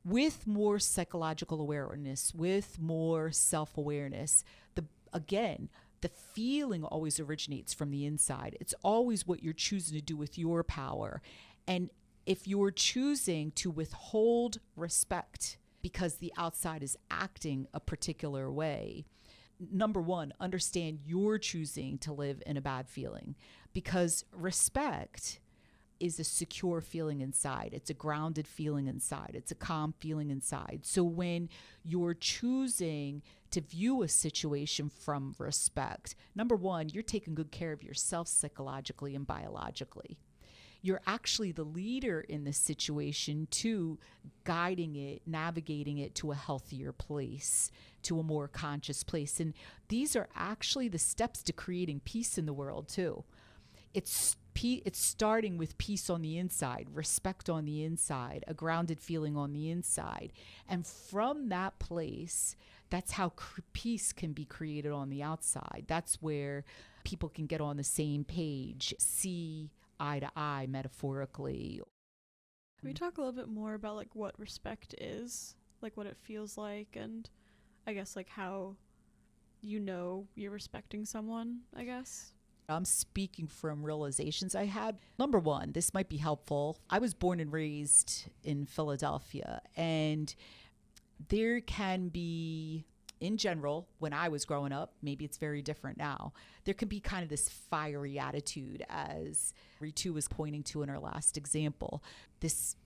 With more psychological awareness, with more self-awareness, the feeling always originates from the inside. It's always what you're choosing to do with your power. And if you're choosing to withhold respect because the outside is acting a particular way. Number one, understand you're choosing to live in a bad feeling, because respect is a secure feeling inside. It's a grounded feeling inside. It's a calm feeling inside. So when you're choosing to view a situation from respect, number one, you're taking good care of yourself psychologically and biologically. You're actually the leader in this situation too, guiding it, navigating it to a healthier place, to a more conscious place. And these are actually the steps to creating peace in the world too. It's starting with peace on the inside, respect on the inside, a grounded feeling on the inside. And from that place, that's how peace can be created on the outside. That's where people can get on the same page, see eye to eye metaphorically. Can we talk a little bit more about like what respect is, like what it feels like, and I guess like how you know you're respecting someone, I guess? I'm speaking from realizations I had. Number one, this might be helpful. I was born and raised in Philadelphia, and there can be, in general, when I was growing up, maybe it's very different now, there can be kind of this fiery attitude, as Ritu was pointing to in our last example, this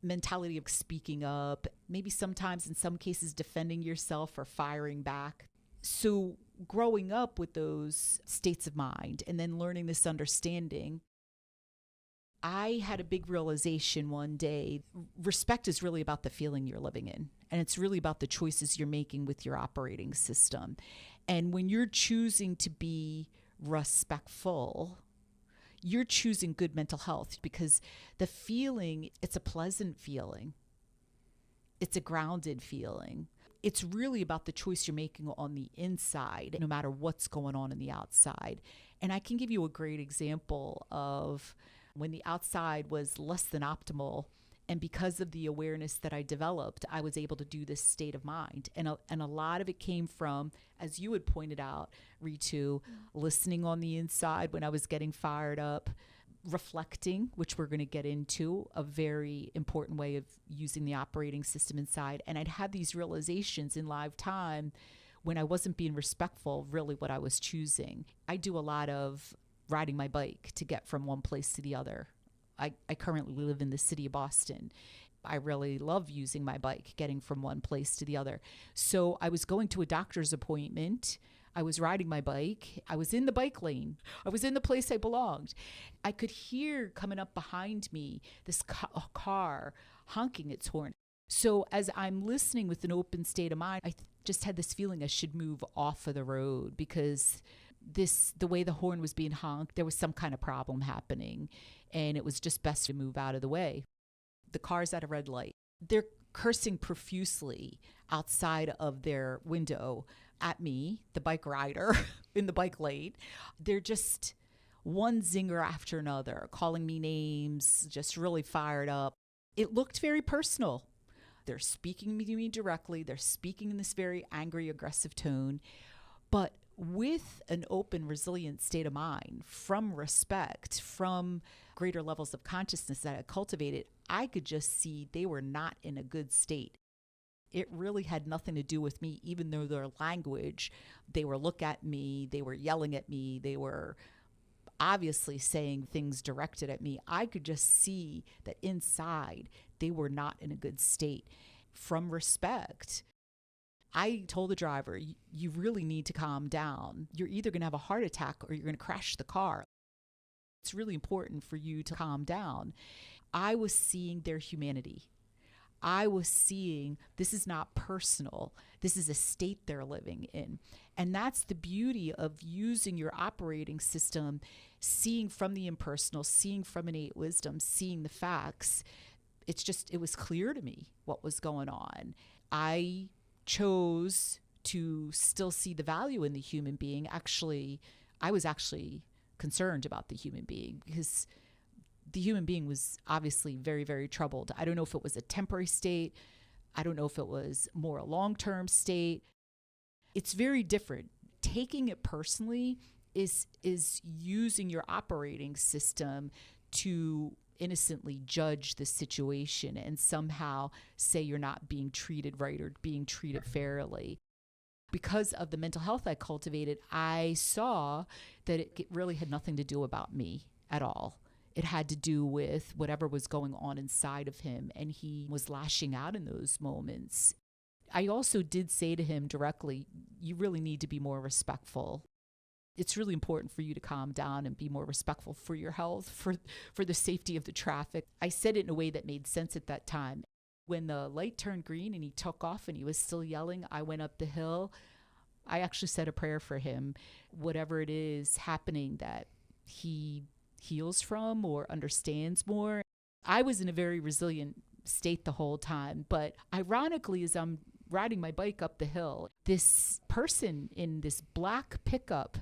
mentality of speaking up, maybe sometimes in some cases defending yourself or firing back. So growing up with those states of mind and then learning this understanding, I had a big realization one day. Respect is really about the feeling you're living in, and it's really about the choices you're making with your operating system. And when you're choosing to be respectful, you're choosing good mental health, because the feeling, it's a pleasant feeling. It's a grounded feeling. It's really about the choice you're making on the inside, no matter what's going on in the outside. And I can give you a great example of when the outside was less than optimal. And because of the awareness that I developed, I was able to do this state of mind. And a lot of it came from, as you had pointed out, Ritu, listening on the inside when I was getting fired up, reflecting, which we're going to get into, a very important way of using the operating system inside. And I'd have these realizations in live time when I wasn't being respectful, really what I was choosing. I do a lot of riding my bike to get from one place to the other. I currently live in the city of Boston. I really love using my bike, getting from one place to the other. So I was going to a doctor's appointment. I was riding my bike. I was in the bike lane. I was in the place I belonged. I could hear coming up behind me this car honking its horn. So as I'm listening with an open state of mind, I just had this feeling I should move off of the road, because the way the horn was being honked, there was some kind of problem happening, and it was just best to move out of the way. The car's at a red light. They're cursing profusely outside of their window at me, the bike rider, in the bike lane. They're just one zinger after another, calling me names, just really fired up. It looked very personal. They're speaking to me directly. They're speaking in this very angry, aggressive tone. But with an open, resilient state of mind, from respect, from greater levels of consciousness that I cultivated, I could just see they were not in a good state. It really had nothing to do with me, even though their language, they were looking at me, they were yelling at me, they were obviously saying things directed at me. I could just see that inside they were not in a good state. From respect, I told the driver, you really need to calm down. You're either going to have a heart attack or you're going to crash the car. It's really important for you to calm down. I was seeing their humanity. I was seeing this is not personal. This is a state they're living in. And that's the beauty of using your operating system, seeing from the impersonal, seeing from innate wisdom, seeing the facts. It was clear to me what was going on. I chose to still see the value in the human being. I was actually concerned about the human being, because the human being was obviously very, very troubled. I don't know if it was a temporary state. I don't know if it was more a long-term state. It's very different. Taking it personally is using your operating system to innocently judge the situation and somehow say you're not being treated right or being treated fairly. Because of the mental health I cultivated, I saw that it really had nothing to do about me at all. It had to do with whatever was going on inside of him, and he was lashing out in those moments. I also did say to him directly, you really need to be more respectful. It's really important for you to calm down and be more respectful for your health, for the safety of the traffic. I said it in a way that made sense at that time. When the light turned green and he took off and he was still yelling, I went up the hill. I actually said a prayer for him. Whatever it is happening that he heals from or understands more. I was in a very resilient state the whole time. But ironically, as I'm riding my bike up the hill, this person in this black pickup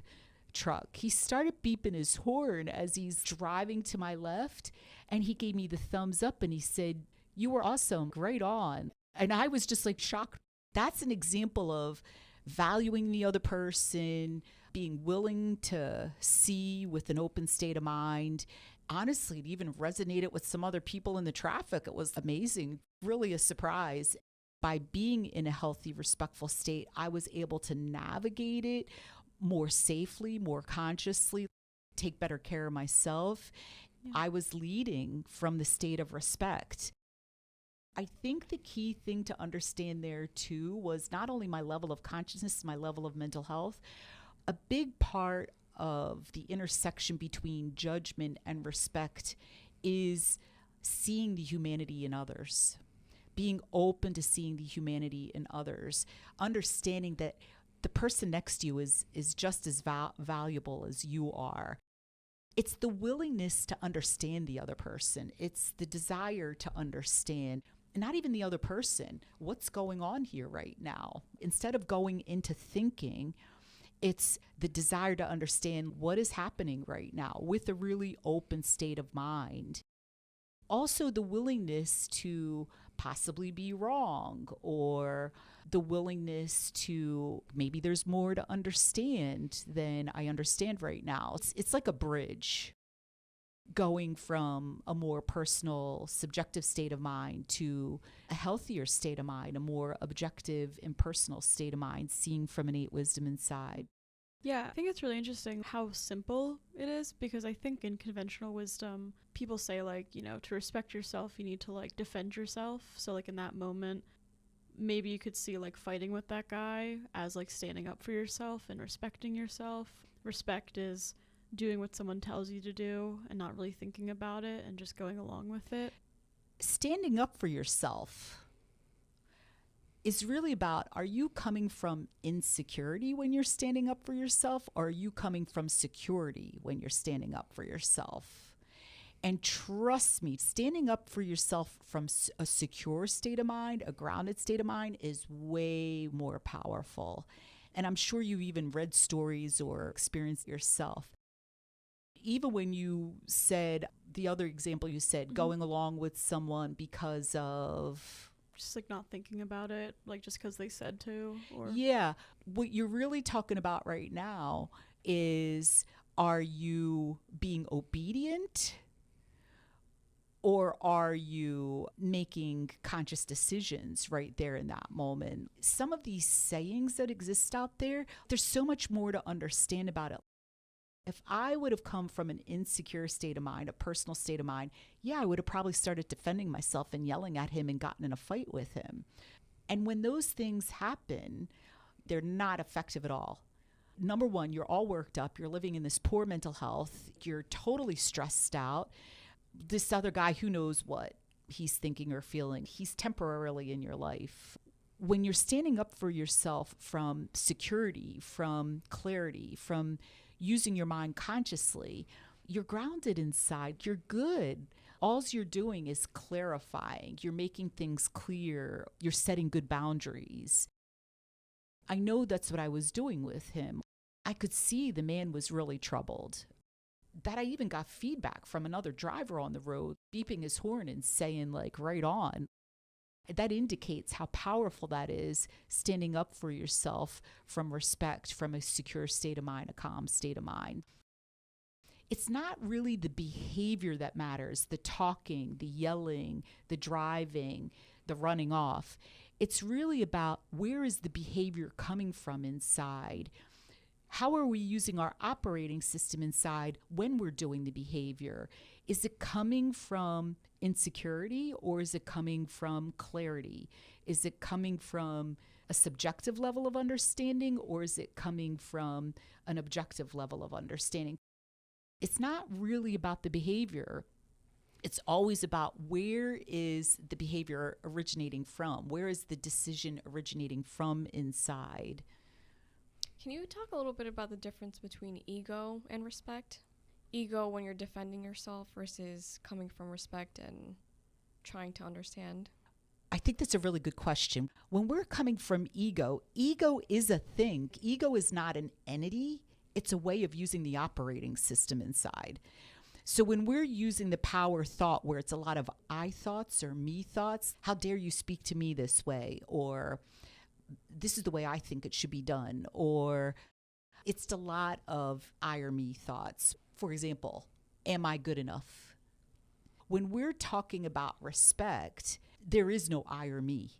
truck, he started beeping his horn as he's driving to my left, and he gave me the thumbs up and he said, you were awesome, right on. And I was just like shocked. That's an example of valuing the other person, being willing to see with an open state of mind. Honestly, it even resonated with some other people in the traffic. It was amazing, really a surprise. By being in a healthy, respectful state, I was able to navigate it more safely, more consciously, take better care of myself. Yeah. I was leading from the state of respect. I think the key thing to understand there too was not only my level of consciousness, my level of mental health. A big part of the intersection between judgment and respect is seeing the humanity in others, being open to seeing the humanity in others, understanding that the person next to you is just as valuable as you are. It's the willingness to understand the other person. It's the desire to understand, not even the other person, what's going on here right now. Instead of going into thinking, it's the desire to understand what is happening right now with a really open state of mind. Also, the willingness to possibly be wrong, or the willingness to maybe there's more to understand than I understand right now. It's like a bridge going from a more personal, subjective state of mind to a healthier state of mind, a more objective, impersonal state of mind, seeing from innate wisdom inside. Yeah, I think it's really interesting how simple it is, because I think in conventional wisdom, people say, like, you know, to respect yourself, you need to, like, defend yourself. So, like, in that moment, maybe you could see, like, fighting with that guy as, like, standing up for yourself and respecting yourself. Respect is doing what someone tells you to do and not really thinking about it and just going along with it. Standing up for yourself is really about, are you coming from insecurity when you're standing up for yourself, or are you coming from security when you're standing up for yourself? And trust me, standing up for yourself from a secure state of mind, a grounded state of mind, is way more powerful. And I'm sure you've even read stories or experienced yourself. Even when you said, the other example you said, going along with someone because of just like not thinking about it, like just because they said to. Or yeah, what you're really talking about right now is, are you being obedient, or are you making conscious decisions right there in that moment? Some of these sayings that exist out there, there's so much more to understand about it. If I would have come from an insecure state of mind, a personal state of mind, yeah, I would have probably started defending myself and yelling at him and gotten in a fight with him. And when those things happen, they're not effective at all. Number one, you're all worked up. You're living in this poor mental health. You're totally stressed out. This other guy, who knows what he's thinking or feeling, he's temporarily in your life. When you're standing up for yourself from security, from clarity, from using your mind consciously, you're grounded inside, you're good. All you're doing is clarifying, you're making things clear, you're setting good boundaries. I know that's what I was doing with him. I could see the man was really troubled. That I even got feedback from another driver on the road, beeping his horn and saying, like, right on. That indicates how powerful that is, standing up for yourself from respect, from a secure state of mind, a calm state of mind. it's not really the behavior that matters, the talking, the yelling, the driving, the running off. It's really about where is the behavior coming from inside? How are we using our operating system inside when we're doing the behavior? Is it coming from insecurity or is it coming from clarity? Is it coming from a subjective level of understanding or is it coming from an objective level of understanding? It's not really about the behavior. It's always about where is the behavior originating from? Where is the decision originating from inside? Can you talk a little bit about the difference between ego and respect? Ego when you're defending yourself versus coming from respect and trying to understand. I think that's a really good question. When we're coming from ego, ego is a thing. Ego is not an entity. It's a way of using the operating system inside. So when we're using the power thought where it's a lot of I thoughts or me thoughts, how dare you speak to me this way? Or this is the way I think it should be done. Or it's a lot of I or me thoughts. For example, am I good enough? When we're talking about respect, there is no I or me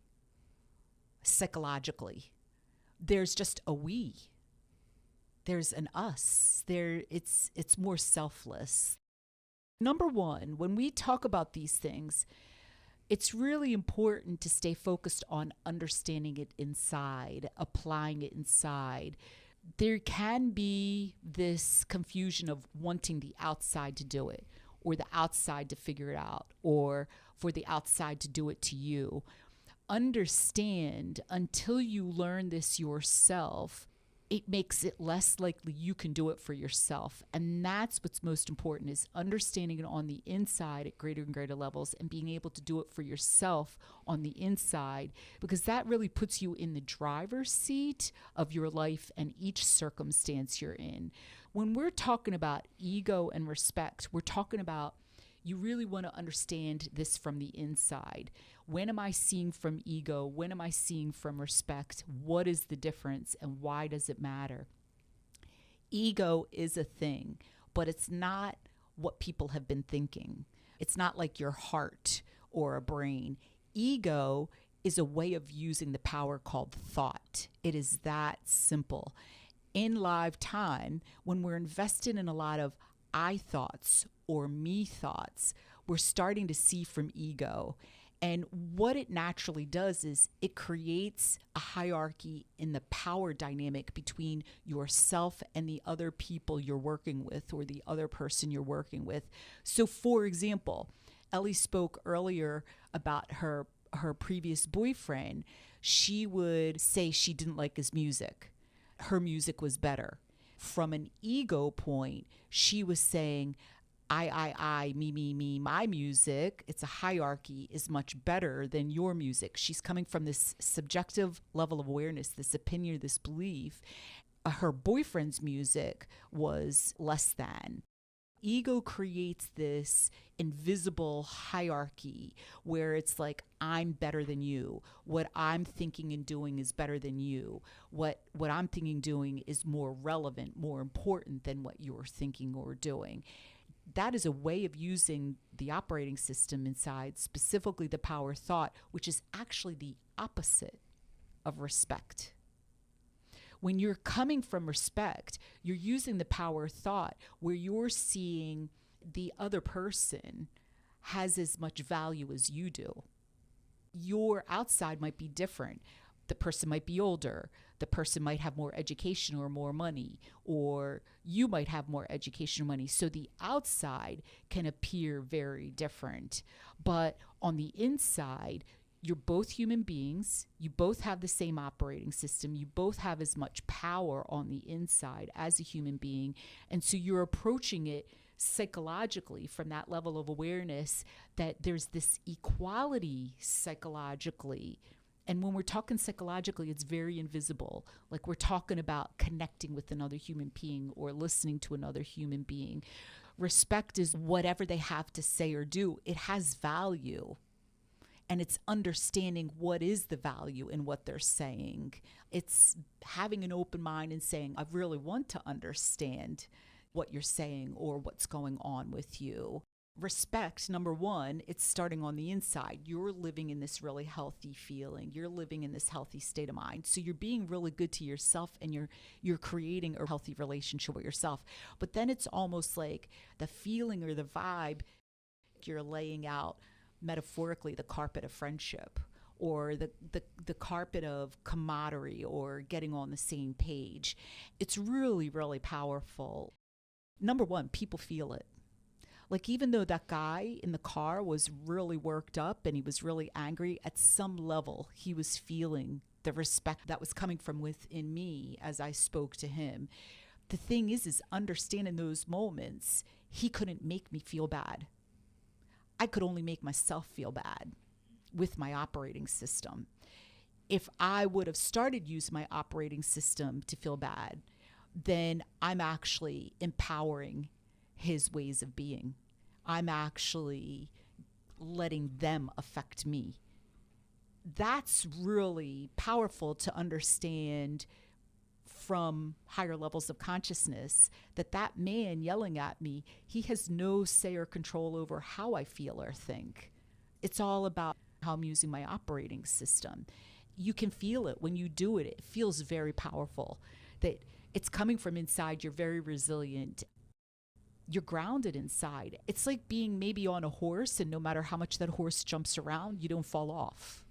psychologically. There's just a we. There's an us. It's more selfless. Number one, when we talk about these things, it's really important to stay focused on understanding it inside, applying it inside. There can be this confusion of wanting the outside to do it, or the outside to figure it out, or for the outside to do it to you. Understand, until you learn this yourself, it makes it less likely you can do it for yourself. And that's what's most important, is understanding it on the inside at greater and greater levels and being able to do it for yourself on the inside, because that really puts you in the driver's seat of your life and each circumstance you're in. When we're talking about ego and respect, we're talking about you really want to understand this from the inside. When am I seeing from ego? When am I seeing from respect? What is the difference and why does it matter? Ego is a thing, but it's not what people have been thinking. It's not like your heart or a brain. Ego is a way of using the power called thought. It is that simple. In live time, when we're invested in a lot of I thoughts or me thoughts, we're starting to see from ego. And what it naturally does is it creates a hierarchy in the power dynamic between yourself and the other people you're working with, or the other person you're working with. So for example, Ellie spoke earlier about her previous boyfriend. She would say she didn't like his music. Her music was better. From an ego point, she was saying, I, me, my music, it's a hierarchy, is much better than your music. She's coming from this subjective level of awareness, this opinion, this belief. Her boyfriend's music was less than. Ego creates this invisible hierarchy where it's like, I'm better than you. What I'm thinking and doing is better than you. What I'm thinking and doing is more relevant, more important than what you're thinking or doing. That is a way of using the operating system inside, specifically the power thought, which is actually the opposite of respect. When you're coming from respect, you're using the power thought where you're seeing the other person has as much value as you do. Your outside might be different. The person might be older. The person might have more education or more money, or you might have more education or money. So the outside can appear very different. But on the inside, you're both human beings. You both have the same operating system. You both have as much power on the inside as a human being. And so you're approaching it psychologically from that level of awareness that there's this equality psychologically. And when we're talking psychologically, it's very invisible. Like we're talking about connecting with another human being or listening to another human being. Respect is whatever they have to say or do. It has value. And it's understanding what is the value in what they're saying. It's having an open mind and saying, I really want to understand. what you're saying or what's going on with you. Respect, number one, it's starting on the inside. You're living in this really healthy feeling. You're living in this healthy state of mind. So you're being really good to yourself, and you're creating a healthy relationship with yourself. But then it's almost like the feeling or the vibe, you're laying out metaphorically the carpet of friendship, or the carpet of camaraderie, or getting on the same page. It's really, really powerful. Number one, people feel it. Like, even though that guy in the car was really worked up and he was really angry, at some level, he was feeling the respect that was coming from within me as I spoke to him. The thing is understanding those moments, he couldn't make me feel bad. I could only make myself feel bad with my operating system. If I would have started using my operating system to feel bad, then I'm actually empowering his ways of being. I'm actually letting them affect me. That's really powerful to understand from higher levels of consciousness, that man yelling at me, he has no say or control over how I feel or think. It's all about how I'm using my operating system. You can feel it when you do it. It feels very powerful. That it's coming from inside. You're very resilient. You're grounded inside. It's like being maybe on a horse, and no matter how much that horse jumps around, you don't fall off.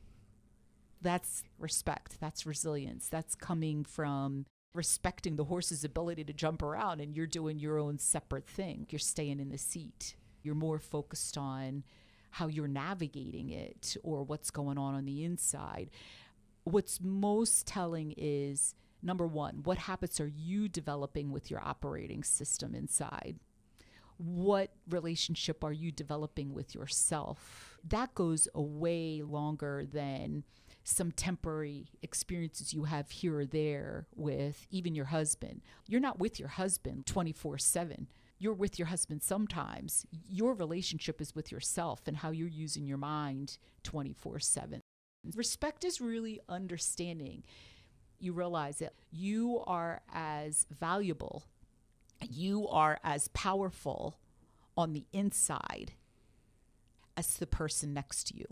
That's respect. That's resilience. That's coming from respecting the horse's ability to jump around, and you're doing your own separate thing. You're staying in the seat. You're more focused on how you're navigating it or what's going on the inside. What's most telling is, number one, what habits are you developing with your operating system inside? What relationship are you developing with yourself? That goes a way longer than some temporary experiences you have here or there with even your husband. You're not with your husband 24/7. You're with your husband sometimes. Your relationship is with yourself and how you're using your mind 24/7. Respect is really understanding. You realize that you are as valuable, you are as powerful on the inside as the person next to you.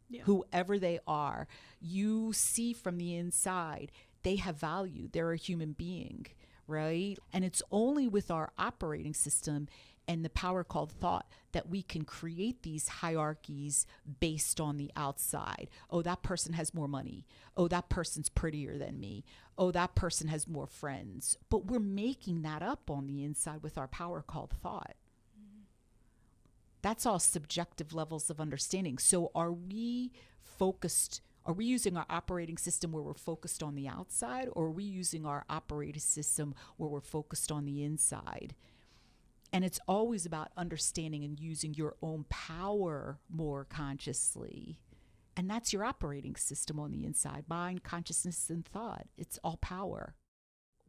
Yeah. Whoever they are, you see from the inside, they have value. They're a human being, right? And it's only with our operating system and the power called thought that we can create these hierarchies based on the outside. Oh, that person has more money. Oh, that person's prettier than me. Oh, that person has more friends. But we're making that up on the inside with our power called thought. That's all subjective levels of understanding. So are we using our operating system where we're focused on the outside, or are we using our operating system where we're focused on the inside? And it's always about understanding and using your own power more consciously. And that's your operating system on the inside, mind, consciousness, and thought. It's all power.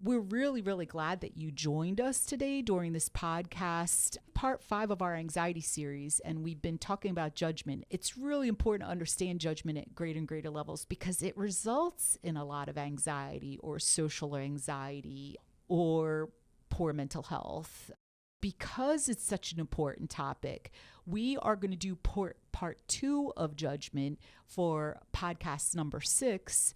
We're really, really glad that you joined us today during this podcast, part 5 of our anxiety series, and we've been talking about judgment. It's really important to understand judgment at greater and greater levels because it results in a lot of anxiety or social anxiety or poor mental health. Because it's such an important topic, we are going to do part 2 of judgment for podcast number 6.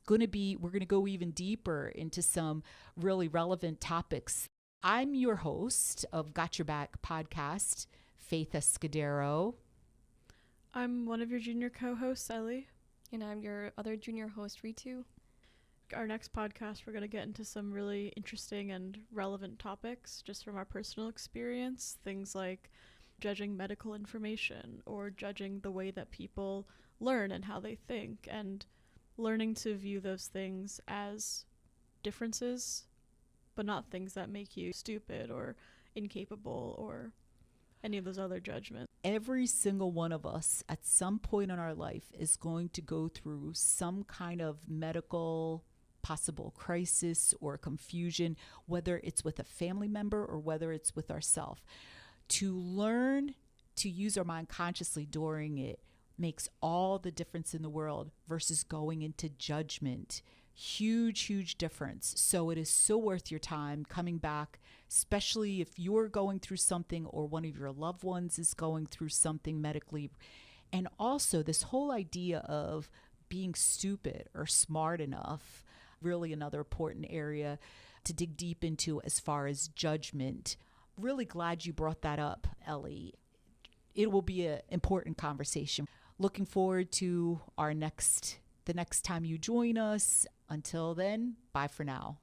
We're going to go even deeper into some really relevant topics. I'm your host of Got Your Back podcast, Faith Escudero. I'm one of your junior co-hosts, Ellie. And I'm your other junior host, Ritu. Our next podcast, we're going to get into some really interesting and relevant topics just from our personal experience. Things like judging medical information or judging the way that people learn and how they think, and learning to view those things as differences, but not things that make you stupid or incapable or any of those other judgments. Every single one of us at some point in our life is going to go through some kind of medical possible crisis or confusion, whether it's with a family member or whether it's with ourselves. To learn to use our mind consciously during it makes all the difference in the world versus going into judgment, Huge difference. So it is so worth your time coming back, especially if you're going through something or one of your loved ones is going through something medically. And also this whole idea of being stupid or smart enough, really another important area to dig deep into as far as judgment. Really glad you brought that up, Ellie. It will be an important conversation. Looking forward to the next time you join us. Until then, bye for now.